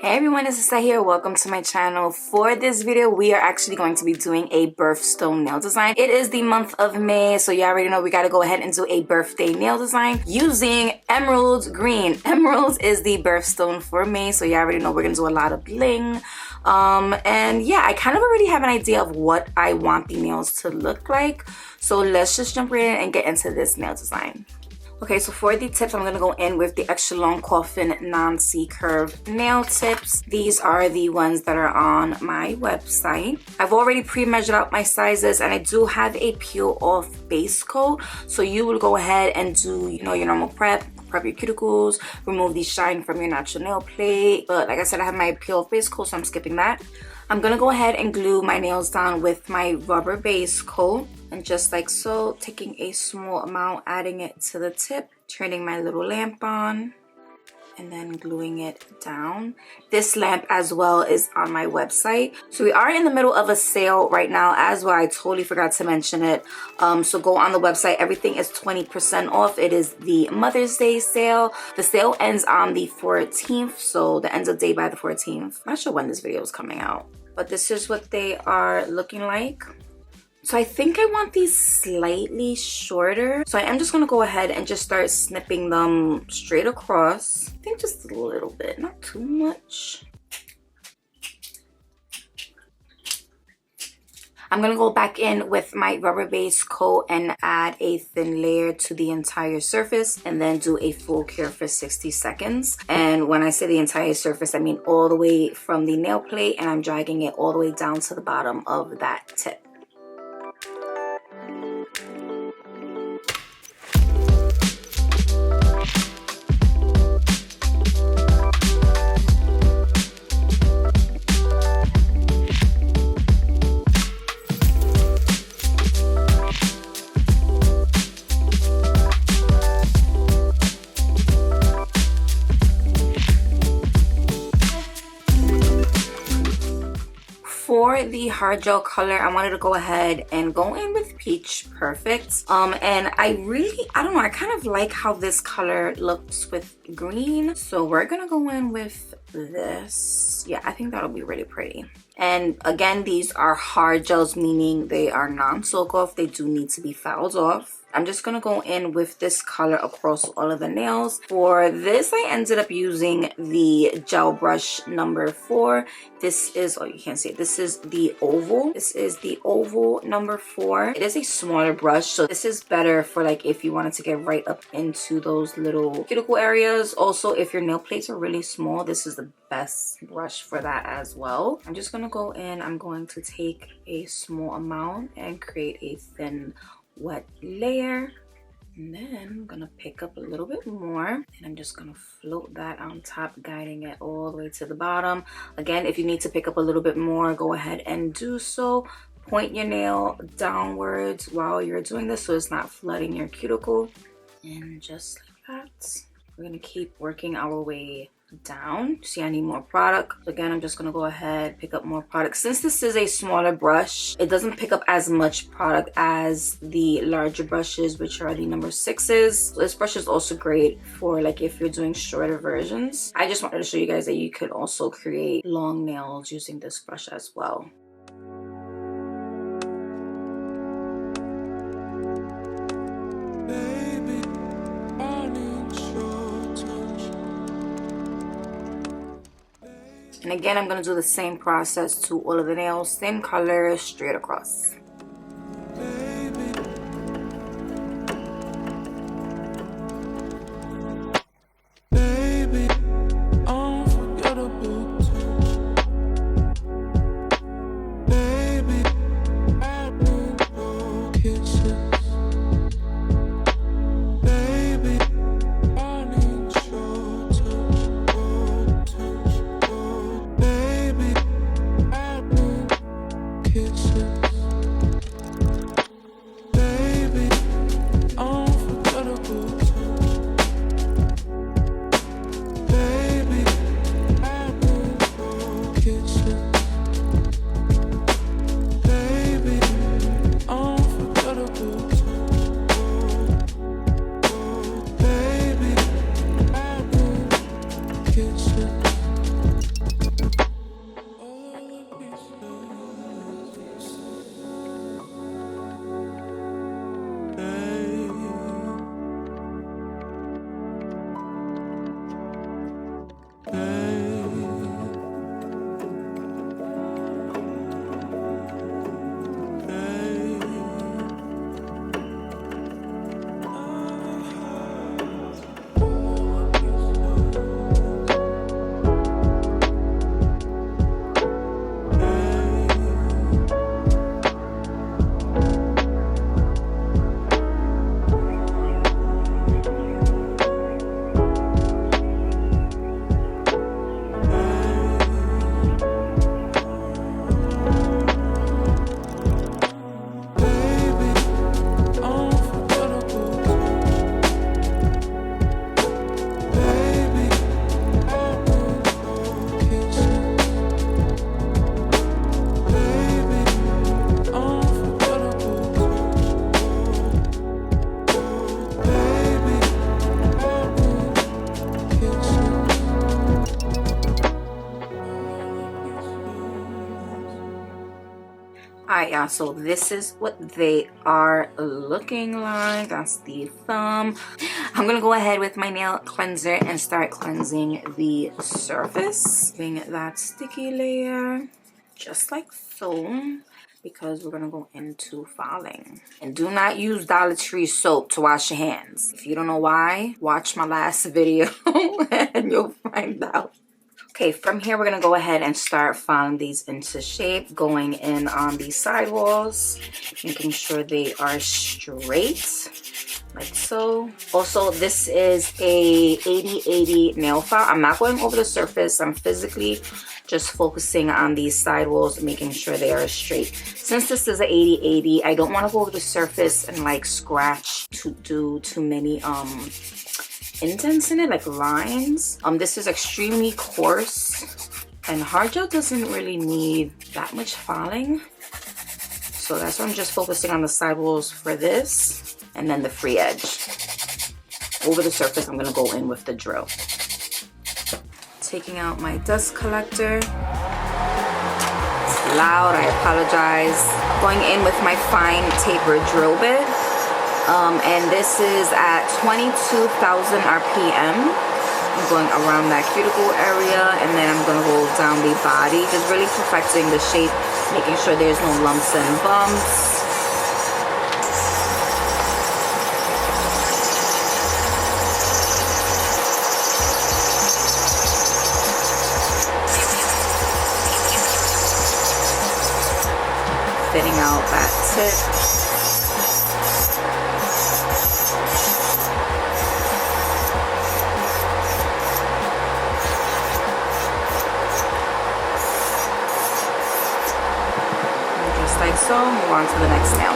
Hey everyone, it's Lissette here. Welcome to my channel. For this video, we are actually going to be doing a birthstone nail design. It is the month of May, so you already know we got to go ahead and do a birthday nail design using emerald green. Emerald is the birthstone for May, so you already know we're going to do a lot of bling. And yeah, I kind of already have an idea of what I want the nails to look like. So let's just jump right in and get into this nail design. Okay, so for the tips, I'm going to go in with the extra long coffin non-C-curve nail tips. These are the ones that are on my website. I've already pre-measured out my sizes, and I do have a peel-off base coat. So you will go ahead and do, your normal prep your cuticles, remove the shine from your natural nail plate. But like I said, I have my peel-off base coat, so I'm skipping that. I'm going to go ahead and glue my nails down with my rubber base coat. And just like so, taking a small amount, adding it to the tip, turning my little lamp on, and then gluing it down. This lamp as well is on my website. So we are in the middle of a sale right now as well. I totally forgot to mention it. So go on the website. Everything is 20% off. It is the Mother's Day sale. The sale ends on the 14th. So the end of the day by the 14th. I'm not sure when this video is coming out, but this is what they are looking like. So I think I want these slightly shorter. So I am just going to go ahead and just start snipping them straight across. I think just a little bit, not too much. I'm going to go back in with my rubber base coat and add a thin layer to the entire surface and then do a full cure for 60 seconds. And when I say the entire surface, I mean all the way from the nail plate, and I'm dragging it all the way down to the bottom of that tip. For the hard gel color, I wanted to go ahead and go in with Peach Perfect. And I don't know, I kind of like how this color looks with green. So we're gonna go in with this. Yeah, I think that'll be really pretty. And again, these are hard gels, meaning they are non-soak off. They do need to be fouled off. I'm just going to go in with this color across all of the nails. For this, I ended up using the gel brush number 4. This is, oh, you can't see it. This is the oval. This is the oval number 4. It is a smaller brush, so this is better for like if you wanted to get right up into those little cuticle areas. Also, if your nail plates are really small, this is the best brush for that as well. I'm just going to go in. I'm going to take a small amount and create a thin wet layer, and then I'm gonna pick up a little bit more, and I'm just gonna float that on top, guiding it all the way to the bottom. Again, if you need to pick up a little bit more, go ahead and do so. Point your nail downwards while you're doing this so it's not flooding your cuticle, and just like that, we're gonna keep working our way down. See, I need more product. So again, I'm just gonna go ahead, pick up more product. Since this is a smaller brush, it doesn't pick up as much product as the larger brushes, which are the number 6s. So this brush is also great for like if you're doing shorter versions. I just wanted to show you guys that you could also create long nails using this brush as well. And again, I'm going to do the same process to all of the nails, same color, straight across. Alright, y'all, so this is what they are looking like. That's the thumb. I'm gonna go ahead with my nail cleanser and start cleansing the surface. Doing that sticky layer, just like so, because we're gonna go into filing. And do not use Dollar Tree soap to wash your hands. If you don't know why, watch my last video and you'll find out. Okay, from here, we're gonna go ahead and start filing these into shape, going in on the side walls, making sure they are straight, like so. Also, this is a 80-80 nail file. I'm not going over the surface. I'm physically just focusing on these side walls, making sure they are straight. Since this is a 80-80, I don't want to go over the surface and like scratch to do too many indents in it, like lines. This is extremely coarse, and hard gel doesn't really need that much filing, so that's why I'm just focusing on the side walls for this, and then the free edge. Over the surface, I'm gonna go in with the drill. Taking out my dust collector. It's loud, I apologize. Going in with my fine taper drill bit. And this is at 22,000 RPM. I'm going around that cuticle area, and then I'm gonna go down the body, just really perfecting the shape, making sure there's no lumps and bumps. Fitting out that tip. Like so, move on to the next nail.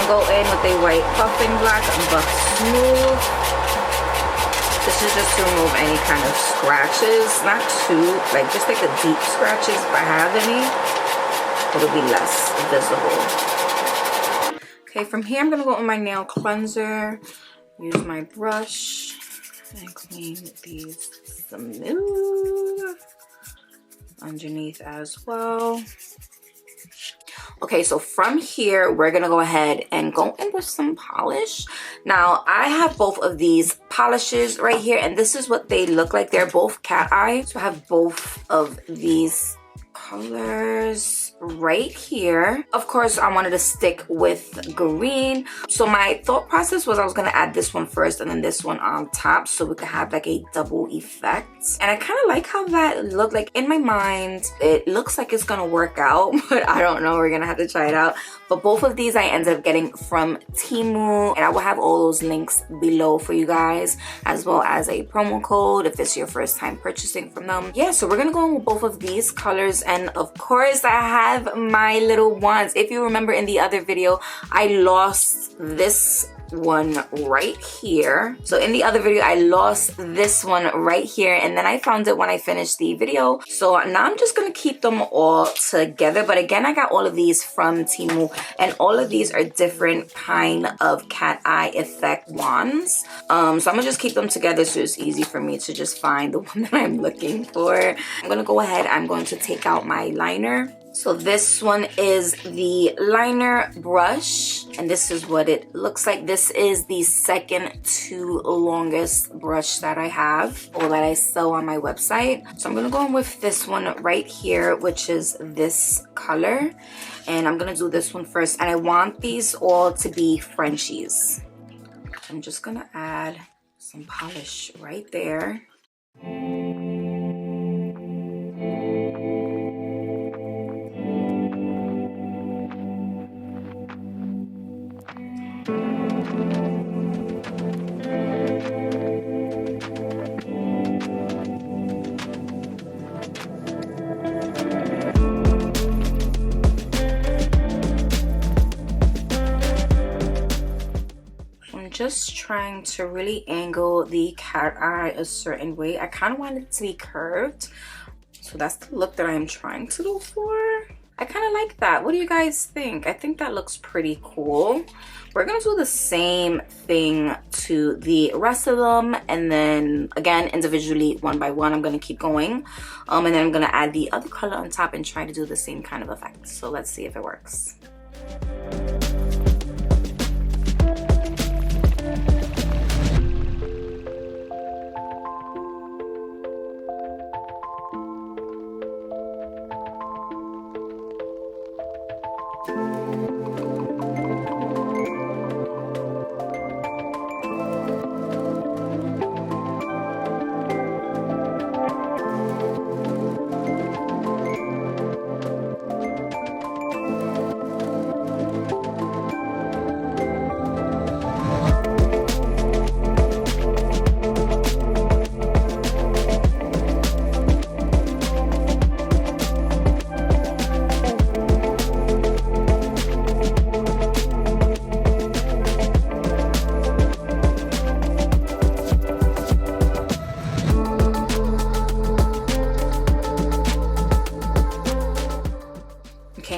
Go in with a white buffing black and buff smooth. This is just to remove any kind of scratches, not too, like just like the deep scratches. If I have any, it'll be less visible. Okay, from here I'm gonna go with my nail cleanser, use my brush, and clean these smooth underneath as well. Okay, so from here, we're gonna go ahead and go in with some polish. Now, I have both of these polishes right here, and this is what they look like. They're both cat eye. So I have both of these colors right here. Of course, I wanted to stick with green. So my thought process was I was gonna add this one first and then this one on top, so we could have like a double effect. And I kind of like how that looked. Like in my mind, it looks like it's gonna work out, but I don't know. We're gonna have to try it out. But both of these I ended up getting from Temu, and I will have all those links below for you guys, as well as a promo code if it's your first time purchasing from them. Yeah, so we're gonna go in with both of these colors, and of course I have my little ones. If you remember in the other video, I lost this one right here. So in the other video, I lost this one right here, and then I found it when I finished the video. So now I'm just gonna keep them all together. But again, I got all of these from Temu, and all of these are different kind of cat eye effect wands. So I'm gonna just keep them together so it's easy for me to just find the one that I'm looking for. I'm gonna go ahead, I'm going to take out my liner. So this one is the liner brush, and this is what it looks like. This is the second to longest brush that I have, or that I sell on my website. So I'm gonna go in with this one right here, which is this color. And I'm gonna do this one first, and I want these all to be Frenchies. I'm just gonna add some polish right there. Just trying to really angle the cat eye a certain way. I kind of want it to be curved, so that's the look that I'm trying to go for. I kind of like that. What do you guys think? I think that looks pretty cool. We're gonna do the same thing to the rest of them, and then again individually, one by one, I'm gonna keep going, and then I'm gonna add the other color on top and try to do the same kind of effect. So let's see if it works.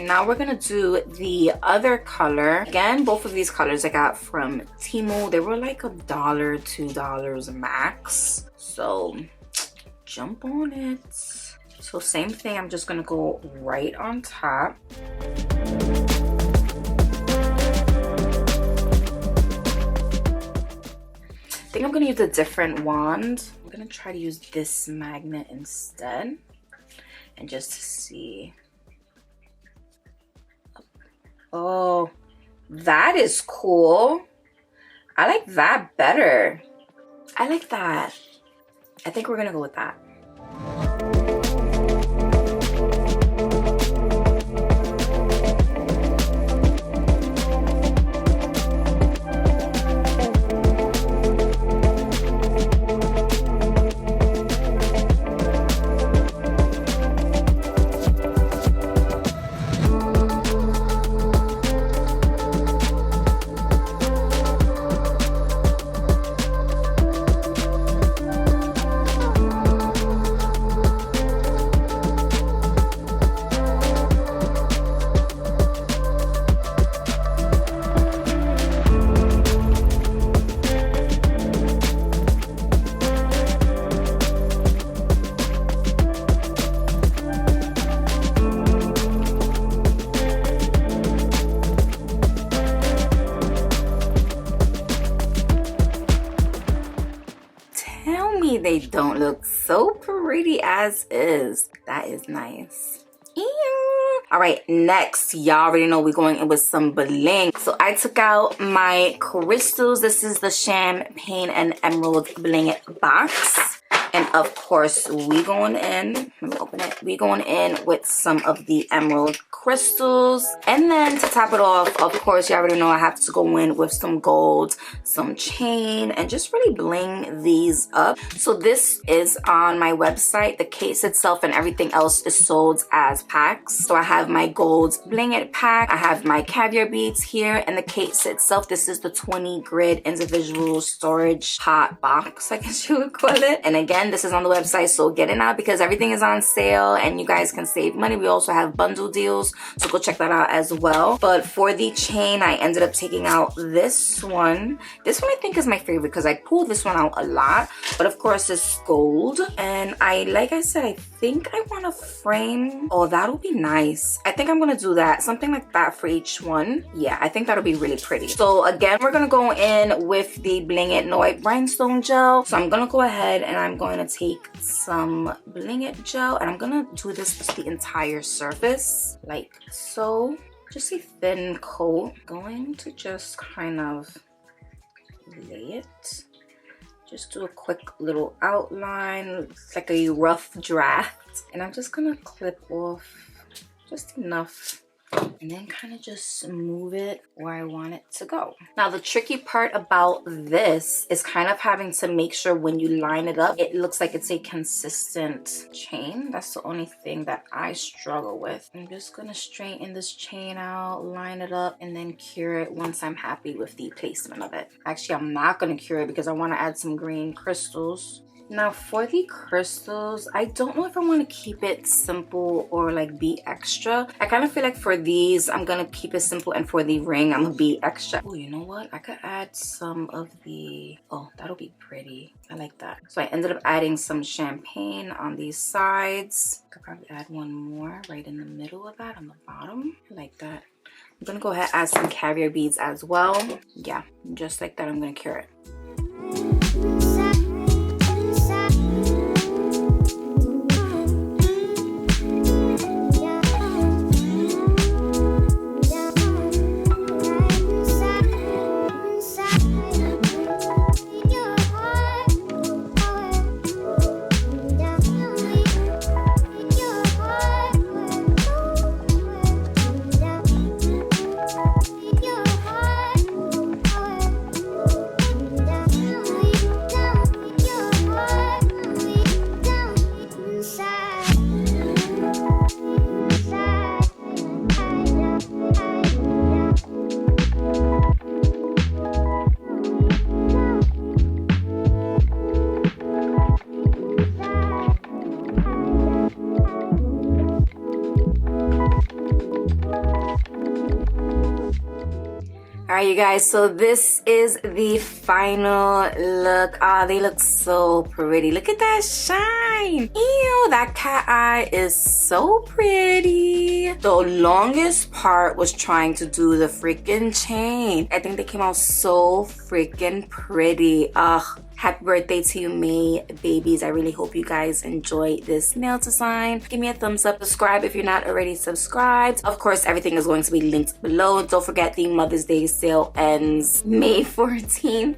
Now we're gonna do the other color. Again, both of these colors I got from Temu. They were like $1, $2 max. So jump on it. So same thing, I'm just gonna go right on top. I think I'm gonna use a different wand. I'm gonna try to use this magnet instead, and just to see. Oh, that is cool. I like that better. I like that. I think we're gonna go with that. They don't look so pretty as is. That is nice. Ew. All right, next, y'all already know we're going in with some bling. So I took out my crystals. This is the Champagne and Emerald Bling box. And of course, we going in, let me open it. We going in with some of the emerald crystals. And then to top it off, of course, you already know I have to go in with some gold, some chain, and just really bling these up. So this is on my website. The case itself and everything else is sold as packs. So I have my gold bling it pack. I have my caviar beads here, and the case itself, this is the 20 grid individual storage hot box, I guess you would call it. And again, this is on the website, so get it now because everything is on sale and you guys can save money. We also have bundle deals, so go check that out as well. But for the chain, I ended up taking out this one. This one I think is my favorite because I pull this one out a lot, but of course it's gold. And like I said, I think I want to frame. Oh, that'll be nice. I think I'm gonna do that, something like that for each one. Yeah, I think that'll be really pretty. So again, we're gonna go in with the Bling It No White Rhinestone Gel. So I'm gonna go ahead and I'm going to take some Bling It gel, and I'm gonna do this to the entire surface like so. Just a thin coat. Going to just kind of lay it. Just do a quick little outline. It's like a rough draft. And I'm just gonna clip off just enough, and then kind of just move it where I want it to go. Now the tricky part about this is kind of having to make sure when you line it up, it looks like it's a consistent chain. That's the only thing that I struggle with. I'm just gonna straighten this chain out, line it up, and then cure it once I'm happy with the placement of it. Actually, I'm not gonna cure it because I want to add some green crystals. Now for the crystals, I don't know if I want to keep it simple or like be extra. I kind of feel like for these, I'm going to keep it simple, and for the ring, I'm going to be extra. Oh, you know what? I could add some of the, oh, that'll be pretty. I like that. So I ended up adding some champagne on these sides. I could probably add one more right in the middle of that on the bottom. I like that. I'm going to go ahead and add some caviar beads as well. Yeah, just like that, I'm going to cure it. Alright, you guys, so this is the final look. Ah, they look so pretty. Look at that shine. Ew, that cat eye is so pretty. The longest part was trying to do the freaking chain. I think they came out so freaking pretty. Ugh. Happy birthday to you, May babies. I really hope you guys enjoyed this nail design. Give me a thumbs up. Subscribe if you're not already subscribed. Of course, everything is going to be linked below. Don't forget the Mother's Day sale ends May 14th.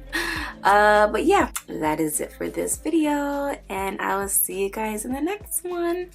But yeah, that is it for this video. And I will see you guys in the next one.